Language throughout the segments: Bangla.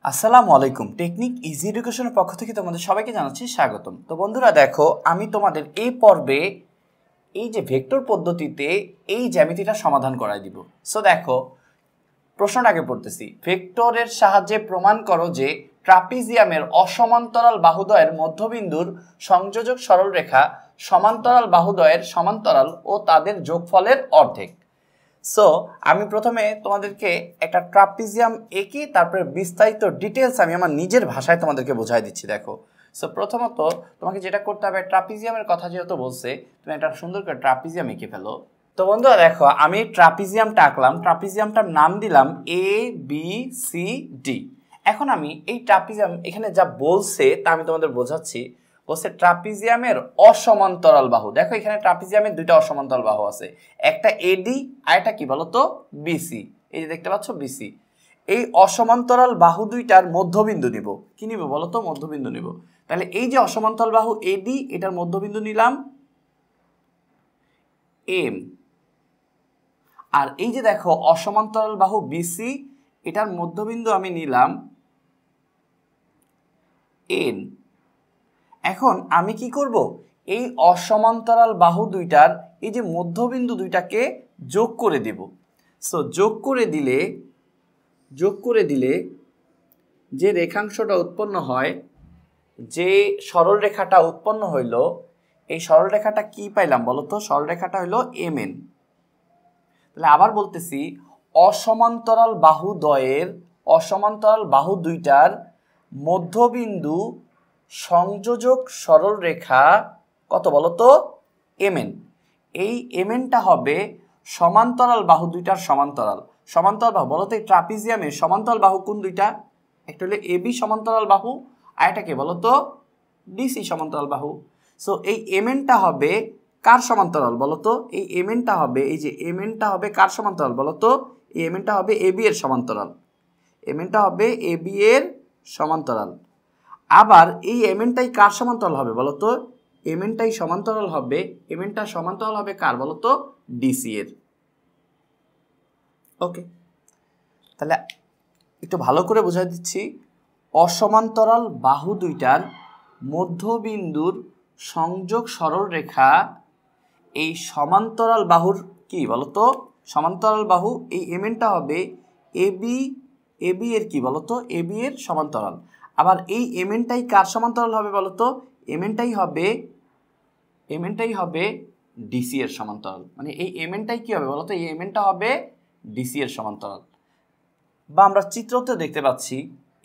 আসসালামু আলাইকুম। টেকনিক ইজি এডুকেশনের পক্ষ থেকে তোমাদের সবাইকে জানাচ্ছি স্বাগতম। তো বন্ধুরা দেখো, আমি তোমাদের এই পর্বে এই যে ভেক্টর পদ্ধতিতে এই জ্যামিতিটা সমাধান করাই দিব। সো দেখো, প্রশ্নটা আগে পড়তেছি। ভেক্টরের সাহায্যে প্রমাণ করো যে ট্রাপিজিয়ামের অসমান্তরাল বাহুদ্বয়ের মধ্যবিন্দুর সংযোজক সরলরেখা সমান্তরাল বাহুদ্বয়ের সমান্তরাল ও তাদের যোগফলের অর্ধেক। সো আমি প্রথমে তোমাদেরকে একটা ট্রাপিজিয়াম এঁকে তারপরে বিস্তারিত ডিটেলস আমি আমার নিজের ভাষায় তোমাদেরকে বোঝাই দিচ্ছি। দেখো, সো প্রথমত তোমাকে যেটা করতে হবে, ট্রাপিজিয়ামের কথা যেহেতু বলছে, তুমি একটা সুন্দর করে ট্রাপিজিয়াম এঁকে ফেলো। তো বন্ধুরা দেখো, আমি ট্রাপিজিয়ামটা আঁকলাম, ট্রাপিজিয়ামটার নাম দিলাম এ বি সি ডি। এখন আমি এই ট্রাপিজিয়াম এখানে যা বলছে তা আমি তোমাদের বোঝাচ্ছি। বলছে ট্রাপিজিয়ামের অসমান্তরাল বাহু। দেখো এখানে ট্রাপিজিয়ামের দুইটা অসমান্তরাল বাহু আছে, একটা এডি আর একটা কি বলতো বিসি। এই যে দেখতে পাচ্ছ বিসি। এই অসমান্তরাল বাহু দুইটার মধ্যবিন্দু নিব। কি নিব বলতো? মধ্যবিন্দু নিব। তাহলে এই যে অসমান্তরাল বাহু এডি, এটার মধ্যবিন্দু নিলাম এম। আর এই যে দেখো অসমান্তরাল বাহু বিসি, এটার মধ্যবিন্দু আমি নিলাম এন। এখন আমি কি করব? এই অসমান্তরাল বাহু দুইটার এই যে মধ্যবিন্দু দুইটাকে যোগ করে দেব। সো যোগ করে দিলে যে রেখাংশটা উৎপন্ন হয়, যে সরলরেখাটা উৎপন্ন হইল, এই সরলরেখাটা কি পাইলাম বলতো? সরলরেখাটা হইল এম এন। তাহলে আবার বলতেছি, অসমান্তরাল বাহু দুইটার মধ্যবিন্দু সংযোজক সরলরেখা কত বলতো? এমএন। এই এমএনটা হবে সমান্তরাল বাহু দুইটার সমান্তরাল বাহু বলতো। এই ট্রাপিজিয়ামের সমান্তরাল বাহু কোন দুইটা? একটা হলো এবি সমান্তরাল বাহু, আর একটা কে বলতো? ডিসি সমান্তরাল বাহু। সো এই এমএনটা হবে কার সমান্তরাল বলতো? এই এমএনটা হবে, এই যে এমএনটা হবে কার সমান্তরাল বলতো? এই এমএনটা হবে এবি এর সমান্তরাল। এমএনটা হবে এবি এর সমান্তরাল। আবার এই এমএনটাই কার সমান্তরাল হবে বলতো? এমএনটাই সমান্তরাল হবে, এমএনটা সমান্তরাল হবে কার বলতো? ডিসি এর। ওকে, তাহলে একটু ভালো করে বোঝাই দিচ্ছি। অসমান্তরাল বাহু দুইটার মধ্যবিন্দুর সংযোগ সরলরেখা এই সমান্তরাল বাহুর কি বলতো? সমান্তরাল বাহু। এই এমএনটা হবে এবি এর কি বলতো? এবি এর সমান্তরাল। আবার এই এমএনটাই কার সমান্তরাল হবে বলতো? এমএনটাই হবে ডিসি এর সমান্তরাল। মানে এই এমএনটাই কি হবে বলতো? এই এমএনটা হবে ডিসি এর সমান্তরাল। বা আমরা চিত্রতে দেখতে পাচ্ছি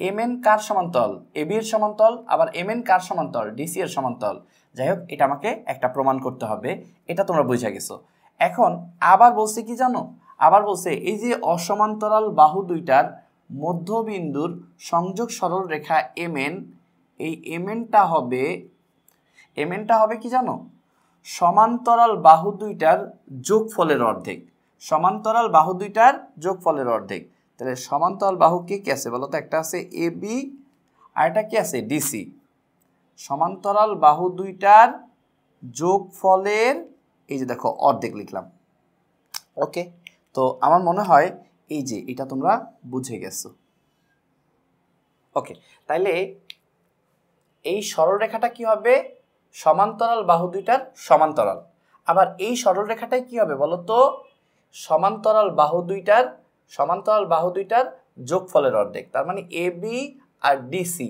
এমএন কার সমান্তরাল? এবি এর সমান্তরাল। আবার এমএন কার সমান্তরাল? ডিসি এর সমান্তরাল। যাই হোক, এটা আমাকে একটা প্রমাণ করতে হবে, এটা তোমরা বুঝে গেছো। এখন আবার বলছে কি জানো? আবার বলছে এই যে অসমান্তরাল বাহু দুইটার মধ্যবিন্দুর সংযোগ সরলরেখা এমএন, এই এমএনটা হবে কি জানো? সমান্তরাল বাহু দুইটার যোগফলের অর্ধেক। সমান্তরাল বাহু দুইটার যোগফলের অর্ধেক। তাহলে সমান্তরাল বাহু কি আছে বলো তো? একটা আছে এবি আর একটা কি আছে? ডিসি। সমান্তরাল বাহু দুইটার যোগফলের এই যে দেখো অর্ধেক লিখলাম। ওকে, তো আমার মনে হয় এই যে এটা তোমরা বুঝে গেছো। ওকে, তাইলে এই সরলরেখাটা কি হবে? সমান্তরাল বাহু দুইটার সমান্তরাল। আবার এই সরলরেখাটাই কি হবে বলতো? সমান্তরাল বাহু দুইটার যোগফলের অর্ধেক। তার মানে এবি আর ডিসি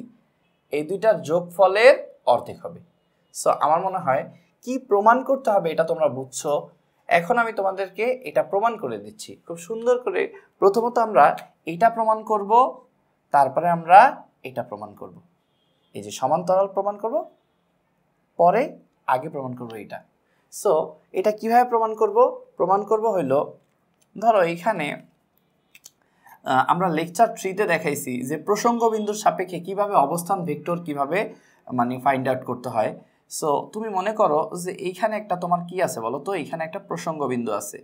এই দুইটার যোগফলের অর্ধেক হবে। সো আমার মনে হয় কি প্রমাণ করতে হবে এটা তোমরা বুঝছো। এখন আমি তোমাদেরকে এটা প্রমাণ করে দিচ্ছি খুব সুন্দর করে। প্রথমত আমরা এটা প্রমাণ করব, তারপরে আমরা এটা প্রমাণ করব। এই যে সমান্তরাল প্রমাণ করব, পরে আগে প্রমাণ করব এটা। সো এটা কিভাবে প্রমাণ করব হইলো, ধরো এইখানে আমরা লেকচার 3-তে দেখাইছি যে প্রসঙ্গ বিন্দুর সাপেক্ষে কিভাবে অবস্থান ভেক্টর কিভাবে মানে ফাইন্ড আউট করতে হয়। সো তুমি মনে করো যে এইখানে একটা তোমার কি আছে বলো তো? এইখানে একটা প্রসঙ্গ বিন্দু আছে।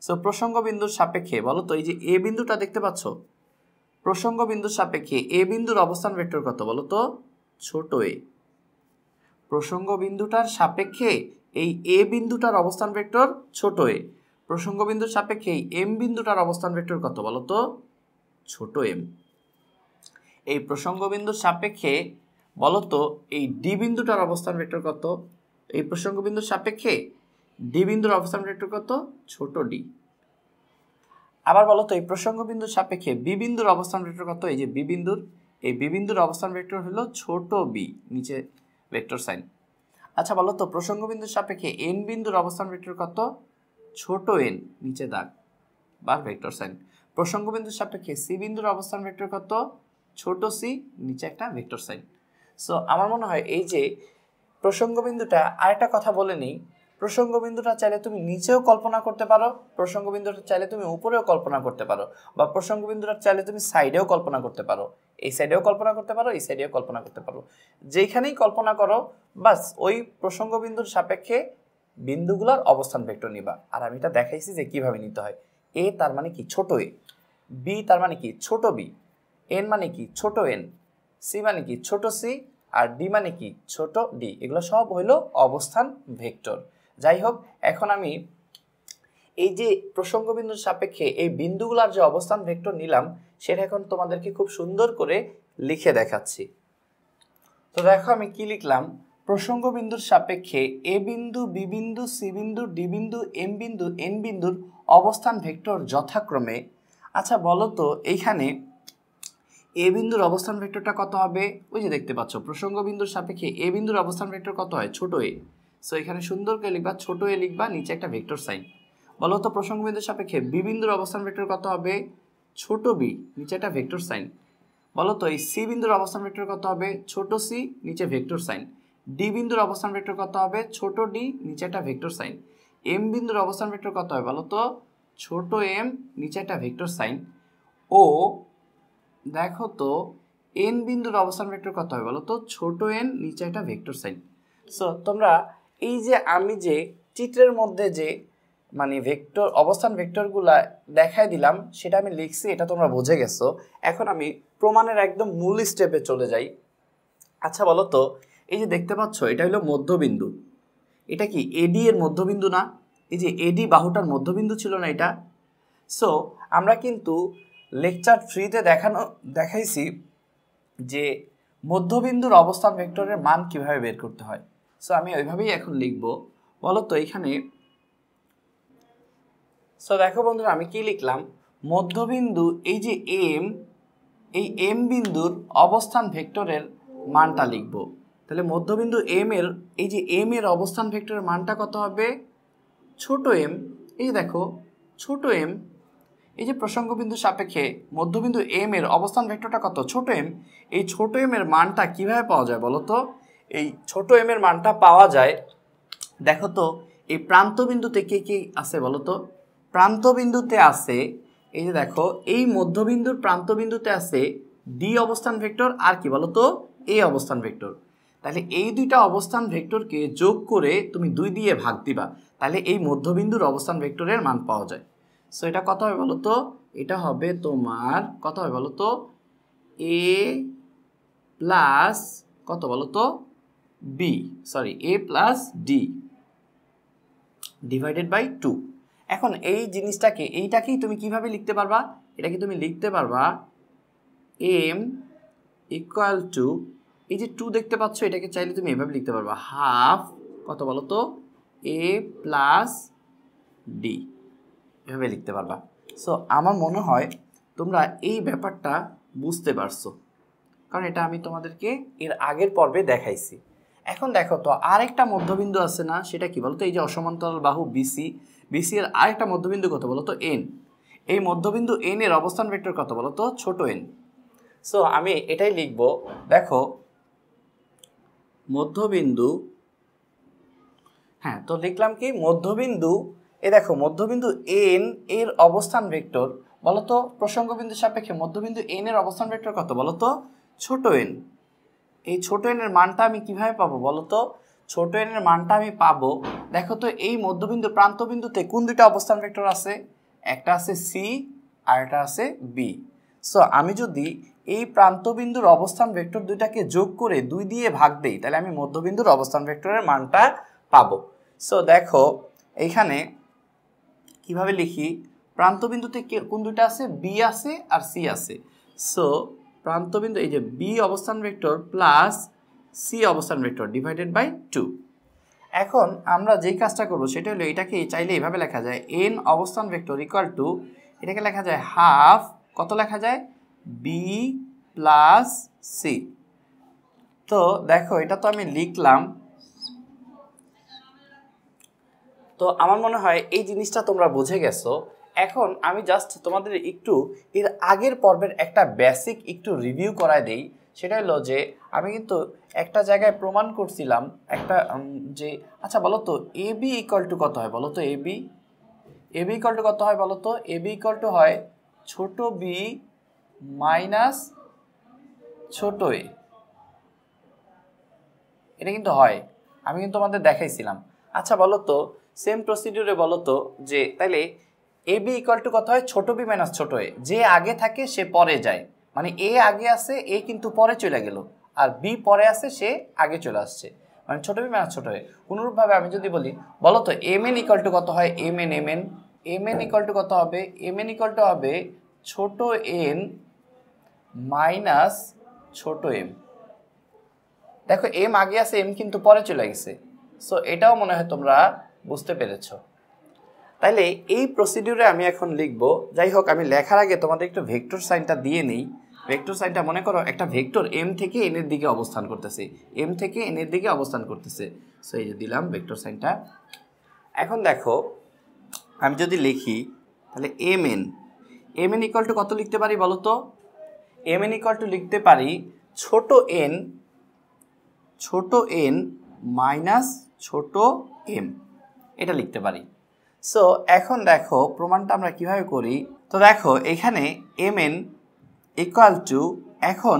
সো প্রসঙ্গ বিন্দুর সাপেক্ষে বলো তো, এই যে এ বিন্দুটা দেখতে পাচ্ছ, প্রসঙ্গ বিন্দুর সাপেক্ষে এ বিন্দুর অবস্থান ভেক্টর কত বলো তো? ছোট এ। প্রসঙ্গ বিন্দুটার সাপেক্ষে এই এ বিন্দুটার অবস্থান ভেক্টর ছোট এ। প্রসঙ্গ বিন্দুর সাপেক্ষে এই এম বিন্দুটার অবস্থান ভেক্টর কত বলো তো? ছোট এম। এই প্রসঙ্গ বিন্দুর সাপেক্ষে বলো তো এই ডি বিন্দুটার অবস্থান ভেক্টর কত? এই প্রসঙ্গ বিন্দুর সাপেক্ষে ডি বিন্দুর অবস্থান ভেক্টর কত? ছোট ডি। আবার বলো তো এই প্রসঙ্গ বিন্দুর সাপেক্ষে বি বিন্দুর অবস্থান ভেক্টর কত? এই যে বি বিন্দুর, এই বি বিন্দুর অবস্থান ভেক্টর হলো ছোট বি, নিচে ভেক্টর সাইন। আচ্ছা বলো তো প্রসঙ্গ বিন্দুর সাপেক্ষে এন বিন্দুর অবস্থান ভেক্টর কত? ছোট এন, নিচে দাগ বা ভেক্টর সাইন। প্রসঙ্গ বিন্দুর সাপেক্ষে সি বিন্দুর অবস্থান ভেক্টর কত? ছোট সি, নিচে একটা ভেক্টর সাইন। সো আমার মনে হয় এই যে প্রসঙ্গ বিন্দুটা, আরেকটা কথা বলে নিই, প্রসঙ্গ বিন্দুটা চাইলে তুমি নিচেও কল্পনা করতে পারো, প্রসঙ্গ বিন্দুটা চাইলে তুমি উপরেও কল্পনা করতে পারো, বা প্রসঙ্গ বিন্দুটা চাইলে তুমি সাইডেও কল্পনা করতে পারো, এই সাইডেও কল্পনা করতে পারো, এই সাইডেও কল্পনা করতে পারো, যেখানেই কল্পনা করো বাস ওই প্রসঙ্গ বিন্দুর সাপেক্ষে বিন্দুগুলোর অবস্থান ভেক্টর নিবা। আর আমি এটা দেখাইছি যে কিভাবে নিতে হয়। এ তার মানে কি? ছোট এ। বি তার মানে কি? ছোট বি। এন মানে কি? ছোট এন। সি মানে কি? ছোট সি। আর ডি মানে কি? ছোট ডি। এগুলো সব হইল অবস্থান ভেক্টর। যাই হোক, এখন আমি এই যে প্রসঙ্গ বিন্দুর সাপেক্ষে এই বিন্দুগুলোর যে অবস্থান ভেক্টর নিলাম সেটা এখন তোমাদেরকে খুব সুন্দর করে লিখে দেখাচ্ছি। তো দেখো আমি কি লিখলাম, প্রসঙ্গ বিন্দুর সাপেক্ষে এ বিন্দু, বি বিন্দু, সি বিন্দু, ডি বিন্দু, এম বিন্দু, এন বিন্দুর অবস্থান ভেক্টর যথাক্রমে। আচ্ছা বলো তো এইখানে এ বিন্দুর অবস্থান ভেক্টরটা কত হবে? ওই যে দেখতে পাচ্ছ প্রসঙ্গ বিন্দুর সাপেক্ষে এ বিন্দুর অবস্থান ভেক্টর কত হয়? ছোট এ। সো এখানে সুন্দর করে লিখবা, ছোট এ লিখবা, নিচে একটা ভেক্টর সাইন। বলো তো প্রসঙ্গ বিন্দুর সাপেক্ষে বি বিন্দুর অবস্থান ভেক্টর কত হবে? ছোট বি, নিচে একটা ভেক্টর সাইন। বলো তো এই সি বিন্দুর অবস্থান ভেক্টর কত হবে? ছোট সি, নিচে ভেক্টর সাইন। ডি বিন্দুর অবস্থান ভেক্টর কত হবে? ছোট ডি, নিচে একটা ভেক্টর সাইন। এম বিন্দুর অবস্থান ভেক্টর কত হবে বলো তো? ছোট এম, নিচে একটা ভেক্টর সাইন। ও দেখো তো এন বিন্দুর অবস্থান ভেক্টর কত হবে বলো তো? ছোট এন, নিচে একটা ভেক্টর সাইন। সো তোমরা এই যে আমি যে চিত্রের মধ্যে যে মানে ভেক্টর অবস্থান ভেক্টরগুলা দেখাই দিলাম সেটা আমি লিখছি, এটা তোমরা বুঝে গেছো। এখন আমি প্রমাণের একদম মূল স্টেপে চলে যাই। আচ্ছা বলো তো এই যে দেখতে পাচ্ছ এটা হলো মধ্যবিন্দু, এটা কি এডি এর মধ্যবিন্দু না? এই যে এডি বাহুটার মধ্যবিন্দু ছিল না এটা? সো আমরা কিন্তু লেকচার 3-তে দেখাইছি যে মধ্যবিন্দুর অবস্থান ভেক্টরের মান কিভাবে বের করতে হয়। সো আমি ওইভাবেই এখন লিখব। বলো তো এখানে, সো দেখো বন্ধুরা আমি কি লিখলাম, মধ্যবিন্দু এই যে এম, এই এম বিন্দুর অবস্থান ভেক্টরের মানটা লিখব। তাহলে মধ্যবিন্দু এম এর এই যে এম এর অবস্থান ভেক্টরের মানটা কত হবে? ছোট এম। এই যে দেখো ছোট এম, এই যে প্রসঙ্গ বিন্দুর সাপেক্ষে মধ্যবিন্দু এম এর অবস্থান ভেক্টরটা কত? ছোট এম। এই ছোট এম এর মানটা কিভাবে পাওয়া যায় বলো তো? এই ছোট এম এর মানটা পাওয়া যায়, দেখো তো এই প্রান্ত বিন্দুতে কে কে আছে বলো তো? প্রান্ত বিন্দুতে আছে এই যে দেখো এই মধ্যবিন্দুর প্রান্ত বিন্দুতে আছে ডি অবস্থান ভেক্টর আর কি বলো তো? এ অবস্থান ভেক্টর। তাহলে এই দুইটা অবস্থান ভেক্টরকে যোগ করে তুমি 2 দিয়ে ভাগ দিবা, তাহলে এই মধ্যবিন্দুর অবস্থান ভেক্টরের মান পাওয়া যায়। সো এটা কত হবে বলো তো? এটা হবে তোমার কত হবে বলো তো? এ প্লাস কত বলো তো? B, sorry A plus D divided by 2। এখন এই জিনিসটাকে এইটাকেই তুমি কিভাবে লিখতে পারবা? এটাকে তুমি লিখতে পারবা এম ইকুয়াল টু, এই যে 2 দেখতে পাচ্ছ এটাকে চাইলে তুমি এভাবে লিখতে পারবা হাফ কত বলো তো? এ প্লাস ডি, এভাবে লিখতে পারবা। সো আমার মনে হয় তোমরা এই ব্যাপারটা বুঝতে পারছো, কারণ এটা আমি তোমাদেরকে এর আগের পর্বে দেখাইছি। এখন দেখো তো আরেকটা মধ্যবিন্দু আছে না, সেটা কি বলতো? এই যে অসমান্তরাল বাহু বিসি, বিসি এর আরেকটা মধ্যবিন্দু কত বলতো? এন। এই মধ্যবিন্দু এন এর অবস্থান ভেক্টর কত বলতো? ছোট এন। সো আমি এটাই লিখব, দেখো মধ্যবিন্দু, হ্যাঁ তো লিখলাম কি মধ্যবিন্দু, এ দেখো মধ্যবিন্দু এন এর অবস্থান ভেক্টর বলতো প্রসঙ্গ বিন্দুর সাপেক্ষে মধ্যবিন্দু এন এর অবস্থান ভেক্টর কত বলতো? ছোট এন। এই ছোট এন এর মানটা আমি কিভাবে পাবো বলতো? ছোট এন এর মানটা আমি পাবো, দেখো তো এই মধ্যবিন্দু প্রান্ত বিন্দুতে কোন দুইটা অবস্থান ভেক্টর আছে? একটা আছে সি আর একটা আছে বি। সো আমি যদি এই প্রান্ত বিন্দুর অবস্থান ভেক্টর দুইটাকে যোগ করে 2 দিয়ে ভাগ দেই তাহলে আমি মধ্যবিন্দুর অবস্থান ভেক্টরের মানটা পাবো। সো দেখো এইখানে কিভাবে লিখি, প্রান্ত বিন্দুতে কোন দুইটা আছে? বি আছে আর সি আছে। সো প্রান্তবিন্দু এই যে বি অবস্থান ভেক্টর প্লাস সি অবস্থান ভেক্টর ডিভাইডেড বাই 2। এখন আমরা যেই কাজটা করব সেটা হলো এটাকে চাইলে এইভাবে লেখা যায় এন অবস্থান ভেক্টর ইকুয়াল টু এটাকে লেখা যায় হাফ কত লেখা যায় বি প্লাস সি। তো দেখো এটা তো আমি লিখলাম, তো আমার মনে হয় এই জিনিসটা তোমরা বুঝে গেছো। এখন আমি জাস্ট তোমাদের একটু এর আগের পর্বের একটা বেসিক একটু রিভিউ করায় দেই। সেটা হলো যে আমি কিন্তু একটা জায়গায় প্রমাণ করছিলাম একটা যে আচ্ছা বলো তো এ বি ইকুয়াল টু কত হয় বলো তো এ বি ইকুয়াল টু কত হয় বলো তো এ বি ইকুয়াল টু হয় ছোট বি মাইনাস ছোট এ। এটা কিন্তু হয়, আমি কিন্তু তোমাদের দেখাইছিলাম। আচ্ছা বলো তো সেম প্রসিডিউরে বলো তো যে তাইলে এ বি ইকুয়াল টু কত হয় ছোট বি মাইনাস ছোট এ। যে আগে থাকে সে পরে যায়, মানে এ আগে আসে এ কিন্তু পরে চলে গেল, আর বি পরে আসে সে আগে চলে আসছে, মানে ছোট বি মাইনাস ছোট এ। অনুরূপভাবে আমি যদি বলি বলো তো এম এন ইকুয়াল টু কত হয় এম এন ইকুয়াল টু কত হবে এম এন ইকুয়াল টু হবে ছোট এন মাইনাস ছোট এম। দেখো এম আগে আছে এম কিন্তু পরে চলে গেছে, সো এটাও মনে হয় তোমরা বুঝতে পেরেছো। তাইলে এই প্রসিডিউরে আমি এখন লিখব। যাই হোক আমি লেখার আগে তোমাদের একটু ভেক্টর সাইনটা দিয়ে নেই। ভেক্টর সাইনটা মনে করো একটা ভেক্টর এম থেকে এন এর দিকে অবস্থান করতেছে, এম থেকে এন এর দিকে অবস্থান করতেছে। সো এই যে দিলাম ভেক্টর সাইনটা। এখন দেখো আমি যদি লিখি তাহলে এম এন ইকুয়াল টু কত লিখতে পারি বলো তো এম এন ইকুয়াল টু লিখতে পারি ছোট এন মাইনাস ছোট এম, এটা লিখতে পারি। সো এখন দেখো প্রমাণটা আমরা কিভাবে করি। তো দেখো এখানে এম এন ইকুয়াল টু এখন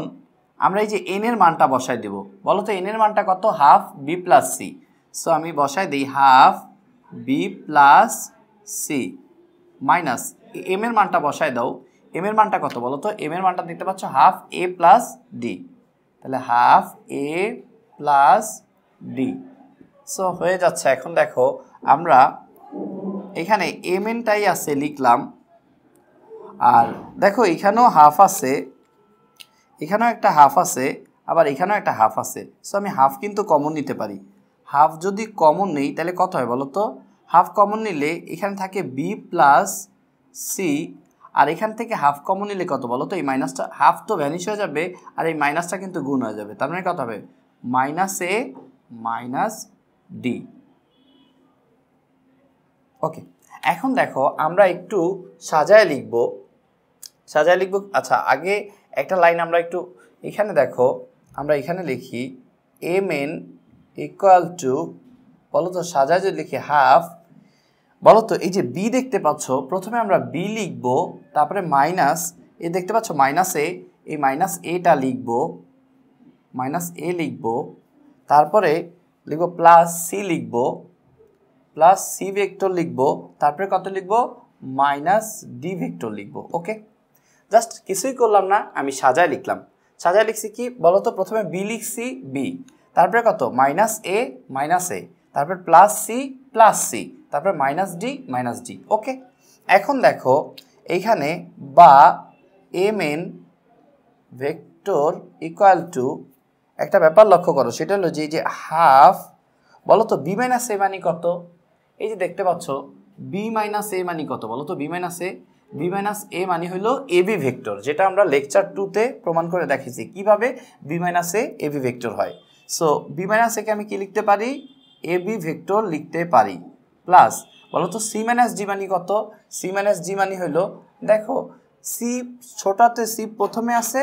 আমরা এই যে এন এর মানটা বসাই দেব। বলো তো এন এর মানটা কত half B plus C. So আমি বসাই দিই half B plus C minus M এর মানটা বসাই দাও। এম এর মানটা কত বলো তো এম এর মানটা দেখতে পাচ্ছ হাফ এ প্লাস ডি, তাহলে হাফ এ প্লাস ডি। সো হয়ে যাচ্ছে। এখন দেখো আমরা এখানে এম এনটাই আছে লিখলাম, আর দেখো এখানেও হাফ আছে, এখানেও একটা হাফ আছে, আবার এখানেও একটা হাফ আছে। সো আমি হাফ কিন্তু কমন নিতে পারি। হাফ যদি কমন নেই তাহলে কত হয় বলো তো হাফ কমন নিলে এখানে থাকে বি প্লাস সি, আর এখান থেকে হাফ কমন নিলে কত বলো তো এই মাইনাসটা হাফ তো ভ্যানিশ হয়ে যাবে, আর এই মাইনাসটা কিন্তু গুণ হয়ে যাবে, তার মানে কত হবে মাইনাস এ মাইনাস ডি। ওকে, এখন দেখো আমরা একটু সাজায় লিখব। আচ্ছা আগে একটা লাইন আমরা একটু এখানে দেখো আমরা এখানে লিখি এম এন ইকুয়াল টু বলো তো সাজায় যদি লিখি হাফ, বলো তো এই যে বি দেখতে পাচ্ছ প্রথমে আমরা বি লিখব, তারপরে মাইনাস এ দেখতে পাচ্ছ মাইনাস এ, এই মাইনাস এটা লিখব, মাইনাস এ লিখব, তারপরে লিখব প্লাস সি লিখব, প্লাস সি ভেক্টর লিখব, তারপরে কত লিখব মাইনাস ডি ভেক্টর লিখব। ওকে, জাস্ট কিছুই করলাম না, আমি সাজায় লিখলাম। সাজায় লিখছি কি বলো তো প্রথমে বি লিখছি বি, তারপরে কত মাইনাস এ, তারপরে প্লাস সি, তারপরে মাইনাস ডি। ওকে, এখন দেখো এইখানে বা M N vector equal to একটা ব্যাপার লক্ষ্য করো, সেটা হলো যে হাফ বলো তো বি মাইনাস এ মানে কত। এই যে দেখতে পাচ্ছ বি মাইনাস এ মানে কত বলো তো বি মাইনাস এ মানে হলো এবি ভেক্টর, যেটা আমরা লেকচার 2-তে প্রমাণ করে দেখেছি কিভাবে B minus A AB vector হয়। সো বি মাইনাস একে আমি কি লিখতে পারি এবি ভেক্টর লিখতে পারি, প্লাস বলো তো সি মাইনাস ডি মানে কত। সি মাইনাস ডি মানে হলো দেখো সি ছোটতে সি প্রথমে আসে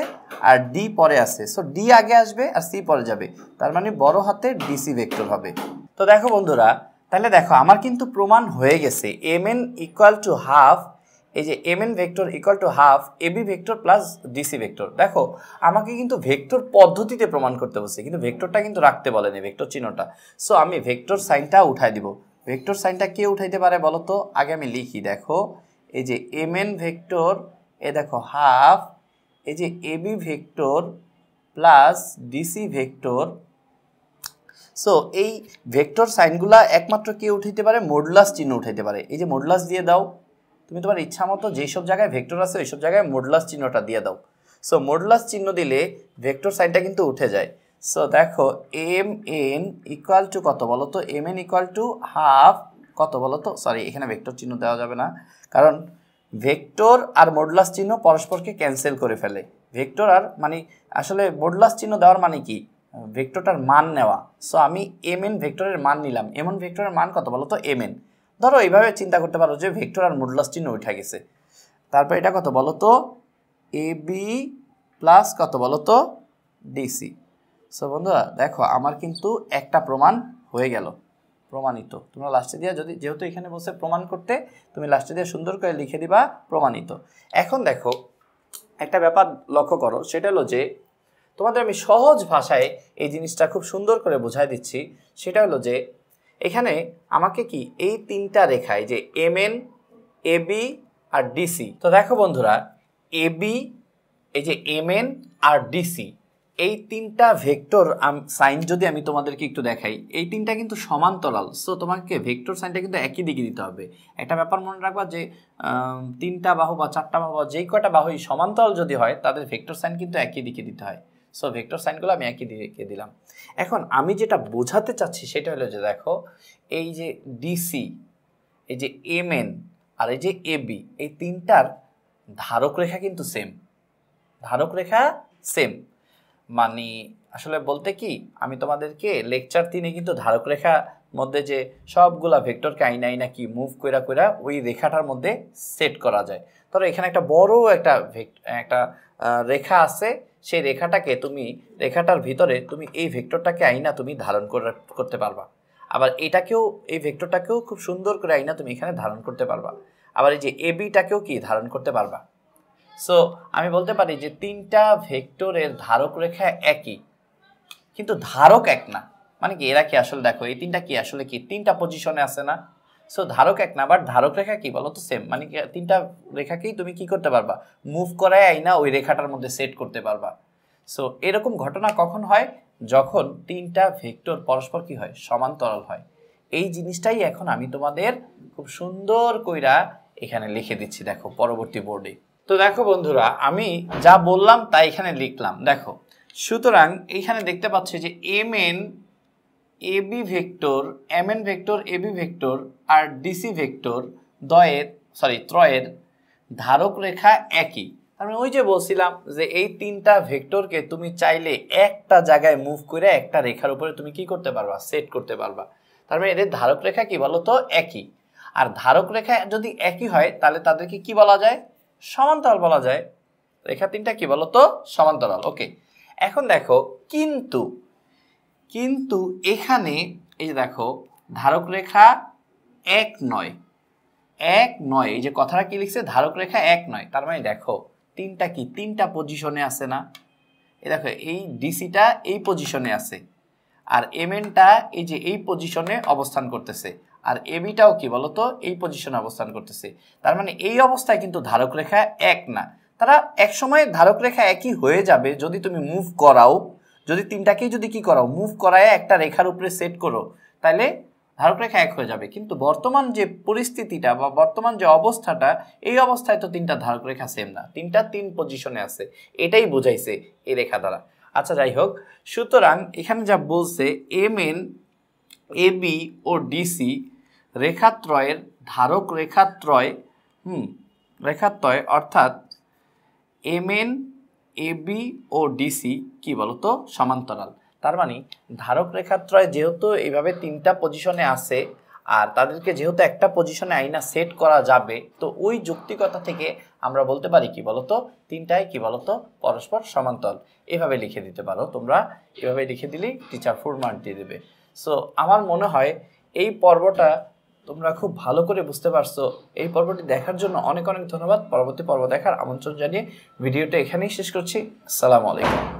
আর ডি পরে আসে, সো ডি আগে আসবে আর সি পরে যাবে, তার মানে বড় হাতের ডিসি ভেক্টর হবে। তো দেখো বন্ধুরা তাহলে দেখো আমার কিন্তু প্রমাণ হয়ে গেছে M N equal to half, এই যে M N vector equal to half AB vector plus DC vector. দেখো আমাকে কিন্তু ভেক্টর পদ্ধতিতে প্রমাণ করতে বলছে, কিন্তু ভেক্টরটা কিন্তু রাখতে বলেনি ভেক্টর চিহ্নটা। সো আমি ভেক্টর সাইনটা উঠাই দিব। ভেক্টর সাইনটা কে উঠাইতে পারে বলো তো আগে আমি লিখি। দেখো এই যে এম এন ভেক্টর, এ দেখো হাফ, এই যে AB vector plus DC vector. So এই ভেক্টর সাইনগুলা একমাত্র কে উঠাইতে পারে মডুলাস চিহ্ন উঠাইতে পারে। এই যে মডুলাস দিয়ে দাও, তুমি তোমার ইচ্ছা মতো যেসব জায়গায় ভেক্টর আছে ওইসব জায়গায় মডুলাস চিহ্নটা দিয়ে দাও। সো মডুলাস চিহ্ন দিলে ভেক্টর সাইনটা কিন্তু উঠে যায়। সো দেখো এম এন ইকুয়াল টু কত বলো তো, M N equal to half কত বলো তো, সরি এখানে ভেক্টর চিহ্ন দেওয়া যাবে না, কারণ ভেক্টর আর মডুলাস চিহ্ন পরস্পরকে ক্যান্সেল করে ফেলে। ভেক্টর আর মানে আসলে মডুলাস চিহ্ন দেওয়ার মানে কি, ভেক্টরটার মান নেওয়া। সো আমি এম এন ভেক্টরের মান নিলাম, এমন ভেক্টরের মান কত বলো তো এম এন। ধরো এইভাবে চিন্তা করতে পারো যে ভেক্টর আর মডুলাস চিহ্ন উঠে গেছে, তারপর এটা কত বলো তো এ বি প্লাস কত বলো তো ডিসি। সো বন্ধুরা দেখো আমার কিন্তু একটা প্রমাণ হয়ে গেল, প্রমাণিত। তোমরা লাস্টে দিয়ে যদি যেহেতু এখানে বসে প্রমাণ করতে, তুমি লাস্টে দিয়ে সুন্দর করে লিখে দিবা প্রমাণিত। এখন দেখো একটা ব্যাপার লক্ষ্য করো, সেটা হলো যে তোমাদের আমি সহজ ভাষায় এই জিনিসটা খুব সুন্দর করে বোঝাই দিচ্ছি। সেটা হলো যে এখানে আমাকে কি এই তিনটা রেখায় যে এম এন এ বি আর ডিসি, তো দেখো বন্ধুরা এ বি এই যে এম এন আর ডিসি এই তিনটা ভেক্টর সাইন যদি আমি তোমাদেরকে একটু দেখাই, এই তিনটা কিন্তু সমান্তরাল। সো তোমাকে ভেক্টর সাইনটা কিন্তু একই দিকে দিতে হবে। একটা ব্যাপার মনে রাখবা যে তিনটা বাহু বা চারটা বাহু বা যেই কটা বাহুই সমান্তরাল যদি হয় তাদের ভেক্টর সাইন কিন্তু একই দিকে দিতে হয়। সো ভেক্টর সাইনগুলো আমি একই দিকে দিলাম। এখন আমি যেটা বোঝাতে চাচ্ছি সেটা হলো যে দেখো এই যে ডিসি এই যে এম এন আর এই যে এ বি এই তিনটার ধারক রেখা কিন্তু সেম, ধারক রেখা সেম। মানে আসলে বলতে কি আমি তোমাদেরকে লেকচার 3-এ কিন্তু ধারক রেখা মধ্যে যে সবগুলা ভেক্টরকে আইনা আইনা কি মুভ কইরা কইরা ওই রেখাটার মধ্যে সেট করা যায়। ধরো এখানে একটা বড় একটা রেখা আছে, সেই রেখাটাকে তুমি রেখাটার ভিতরে তুমি এই ভেক্টরটাকে আইনা তুমি ধারণ করতে পারবা। আবার এটাকেও এই ভেক্টরটাকেও খুব সুন্দর করে আইনা তুমি এখানে ধারণ করতে পারবা। আবার এই যে এ বিটাকেও কি ধারণ করতে পারবা। সো আমি বলতে পারি যে তিনটা ভেক্টরের ধারক রেখা একই, কিন্তু ধারক এক না। মানে কি এরা কি আসলে দেখো এই তিনটা কি আসলে কি তিনটা পজিশনে আছে না। সো ধারক এক না, বাট ধারক রেখা কি বলো তো সেম। মানে তিনটা রেখাকেই তুমি কি করতে পারবা, মুভ করায় আইনা ওই রেখাটার মধ্যে সেট করতে পারবা। সো এরকম ঘটনা কখন হয়, যখন তিনটা ভেক্টর পরস্পর কি হয়, সমান্তরাল হয়। এই জিনিসটাই এখন আমি তোমাদের খুব সুন্দর কইরা এখানে লিখে দিচ্ছি দেখো পরবর্তী বোর্ডে। তো দেখো বন্ধুরা আমি যা বললাম তা এখানে লিখলাম দেখো। সুতরাং এইখানে দেখতে পাচ্ছি যে M N A B vector, M N vector A B vector আর ডিসি ভেক্টর ত্রয়ের ধারক রেখা একই। আমি ওই যে বলছিলাম যে এই তিনটা ভেক্টরকে তুমি চাইলে একটা জায়গায় মুভ করে একটা রেখার উপরে তুমি কি করতে পারবা, সেট করতে পারবা। তার মানে এদের ধারক রেখা কি বলো তো একই। আর ধারক রেখা যদি একই হয় তাহলে তাদেরকে কি বলা যায়, সমান্তরাল বলা যায়। রেখা তিনটা কি বলো তো সমান্তরাল। ওকে, এখন দেখো কিন্তু এখানে এই যে দেখো ধারক রেখা এক নয়, এই যে কথাটা কি লিখছে, ধারক রেখা এক নয়। তার মানে দেখো তিনটা কি তিনটা পজিশনে আছে না। এই দেখো এই ডিসিটা এই পজিশনে আছে, আর এম এনটা এই যে এই পজিশনে অবস্থান করতেছে, আর এবিটাও কি বলতো এই পজিশনে অবস্থান করতেছে। তার মানে এই অবস্থায় কিন্তু ধারক রেখা এক না। তারা এক সময় ধারক রেখা একই হয়ে যাবে যদি তুমি মুভ করাও, যদি তিনটাকেই যদি কি করাও মুভ করায় একটা রেখার উপরে সেট করো, তাহলে ধারক রেখা এক হয়ে যাবে। কিন্তু বর্তমান যে পরিস্থিতিটা বা বর্তমান যে অবস্থাটা, এই অবস্থায় তো তিনটা ধারক রেখা সেম না, তিনটা তিন পজিশনে আছে, এটাই বোঝাইছে এই রেখা দ্বারা। আচ্ছা যাই হোক, সুতরাং এখানে যা বলছে এম এন এ বি ও ডিসি রেখাত্রয়ের ধারক রেখাত্রয় অর্থাৎ এম এন এ বি ও ডিসি কি বলতো সমান্তরাল। তার মানে ধারক রেখাত্রয় যেহেতু এইভাবে তিনটা পজিশনে আছে আর তাদেরকে যেহেতু একটা পজিশনে আইনা সেট করা যাবে, তো ওই যৌক্তিকতা থেকে আমরা বলতে পারি কি বলতো তিনটাই কি বলতো পরস্পর সমান্তরাল। এভাবে লিখে দিতে পারো তোমরা, এভাবে লিখে দিলেই টিচার ফুল মার্ক দিয়ে দেবে। সো আমার মনে হয় এই পর্বটা তোমরা খুব ভালো করে বুঝতে পারছো। এই পর্বটি দেখার জন্য অনেক অনেক ধন্যবাদ। পরবর্তী পর্ব দেখার আমন্ত্রণ জানিয়ে ভিডিওটা এখানেই শেষ করছি। আসসালামু আলাইকুম।